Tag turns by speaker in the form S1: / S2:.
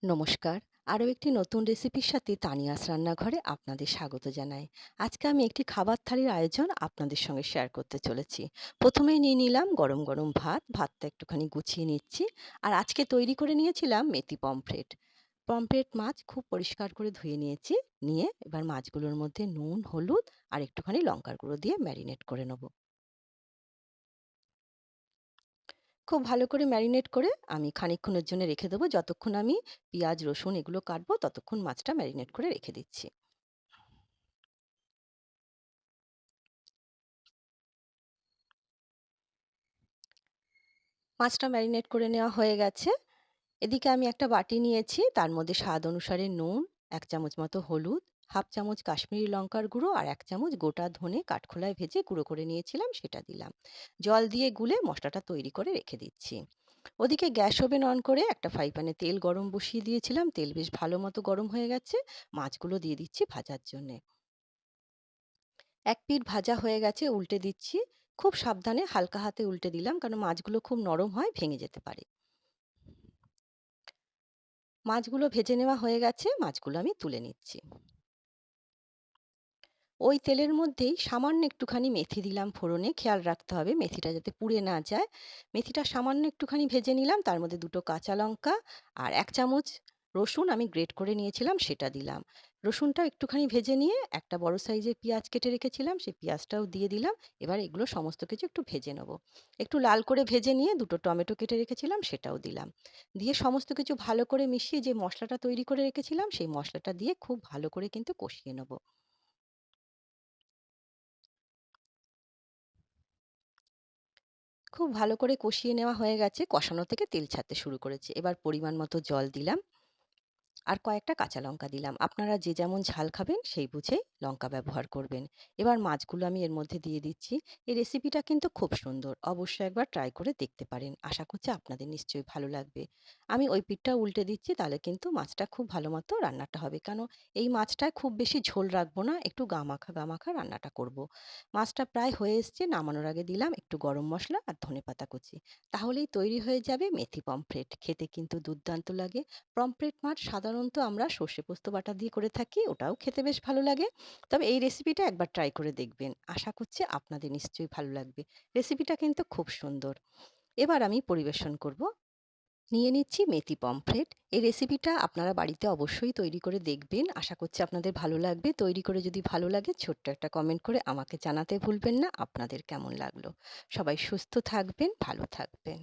S1: নমস্কার। আরও একটি নতুন রেসিপির সাথে তানিয়াস রান্নাঘরে আপনাদের স্বাগত জানাই। আজকে আমি একটি খাবার থালির আয়োজন আপনাদের সঙ্গে শেয়ার করতে চলেছি। প্রথমেই নিয়ে নিলাম গরম গরম ভাত। ভাতটা একটুখানি গুছিয়ে নিচ্ছি। আর আজকে তৈরি করে নিয়েছিলাম মেথি পমফ্রেট। পমফ্রেট মাছ খুব পরিষ্কার করে ধুয়ে নিয়েছি। নিয়ে এবার মাছগুলোর মধ্যে নুন, হলুদ আর একটুখানি লঙ্কার গুঁড়ো দিয়ে ম্যারিনেট করে নেব। খুব ভালো করে ম্যারিনেট করে আমি খানিকক্ষণের জন্য রেখে দেবো। যতক্ষণ আমি পেঁয়াজ, রসুন এগুলো কাটবো ততক্ষণ মাছটা ম্যারিনেট করে রেখে দিচ্ছি। মাছটা ম্যারিনেট করে নেওয়া হয়ে গেছে। এদিকে আমি একটা বাটি নিয়েছি। তার মধ্যে স্বাদ অনুসারে নুন, ১ চামচ মতো হলুদ, 1/2 চামচ কাশ্মীরি লঙ্কার গুঁড়ো আর ১ চামচ গোটা ধনে কাঠখোলায় ভেজে গুঁড়ো করে নিয়েছিলাম সেটা দিলাম। জল দিয়ে গুলে মসলাটা তৈরি করে রেখে দিচ্ছি। ওদিকে গ্যাস ওভেন অন করে একটা ফ্রাই প্যানে তেল গরম বসিয়ে দিয়েছিলাম। তেল বেশ ভালো মতো গরম হয়ে গেছে। মাছগুলো দিয়ে দিচ্ছি ভাজার জন্যে। এক পিঠ ভাজা হয়ে গেছে, উল্টে দিচ্ছি। খুব সাবধানে হালকা হাতে উল্টে দিলাম কারণ মাছগুলো খুব নরম হয়, ভেঙে যেতে পারে। মাছগুলো ভেজে নেওয়া হয়ে গেছে, মাছগুলো আমি তুলে নিচ্ছি। ওই তেলের মধ্যেই সামান্য একটুখানি মেথি দিলাম ফোড়নে, খেয়াল রাখতে হবে মেথিটা যাতে পুড়ে না যায়। মেথিটা সামান্য একটুখানি ভেজে নিলাম, তার মধ্যে ২ টো কাঁচা লঙ্কা আর ১ চামচ রসুন আমি গ্রেট করে নিয়েছিলাম সেটা দিলাম। রসুনটাও একটুখানি ভেজে নিয়ে একটা বড় সাইজের পেঁয়াজ কেটে রেখেছিলাম, সেই পেঁয়াজটাও দিয়ে দিলাম। এবার এগুলো সমস্ত কিছু একটু ভেজে নেব। একটু লাল করে ভেজে নিয়ে ২ টো টমেটো কেটে রেখেছিলাম সেটাও দিলাম। দিয়ে সমস্ত কিছু ভালো করে মিশিয়ে যে মসলাটা তৈরি করে রেখেছিলাম, সেই মসলাটা দিয়ে খুব ভালো করে কিন্তু কষিয়ে নেব। খুব ভালো করে কষিয়ে নেওয়া হয়ে গেছে। কষানো থেকে তেল ছাড়তে শুরু করেছে। এবার পরিমাণ মতো জল দিলাম। আর কয়েকটা কাঁচা লঙ্কা দিলাম। আপনারা যে যেমন ঝাল খাবেন সেই বুঝেই লঙ্কা ব্যবহার করবেন। এবার মাছগুলো আমি এর মধ্যে দিয়ে দিচ্ছি। এই রেসিপিটা কিন্তু খুব সুন্দর। অবশ্যই একবার ট্রাই করে দেখতে পারেন। আশা করছি আপনাদের নিশ্চয়ই ভালো লাগবে। আমি ওই পিঠটাও উল্টে দিচ্ছি, তাহলে কিন্তু মাছটা খুব ভালো মতো রান্নাটা হবে। কেন এই মাছটায় খুব বেশি ঝোল রাখবো না, একটু গা মাখা রান্নাটা করব। মাছটা প্রায় হয়ে এসছে, নামানোর আগে দিলাম একটু গরম মসলা আর ধনেপাতা কুচি। তাহলেই তৈরি হয়ে যাবে মেথি পমফ্রেট। খেতে কিন্তু দুর্দান্ত লাগে। পমফ্রেট মাছ সাধারণত আমরা সর্ষে পোস্ত বাটা দিয়ে করে থাকি, ওটাও খেতে বেশ ভালো লাগে। তবে এই রেসিপিটা একবার ট্রাই করে দেখবেন। আশা করছি আপনাদের নিশ্চয়ই ভালো লাগবে। রেসিপিটা কিন্তু খুব সুন্দর। এবার আমি পরিবেশন করব। নিয়ে নিচ্ছি মেথি পমফ্রেট। এই রেসিপিটা আপনারা বাড়িতে অবশ্যই তৈরি করে দেখবেন। আশা করছি আপনাদের ভালো লাগবে। তৈরি করে যদি ভালো লাগে ছোট্ট একটা কমেন্ট করে আমাকে জানাতে ভুলবেন না আপনাদের কেমন লাগলো। সবাই সুস্থ থাকবেন, ভালো থাকবেন।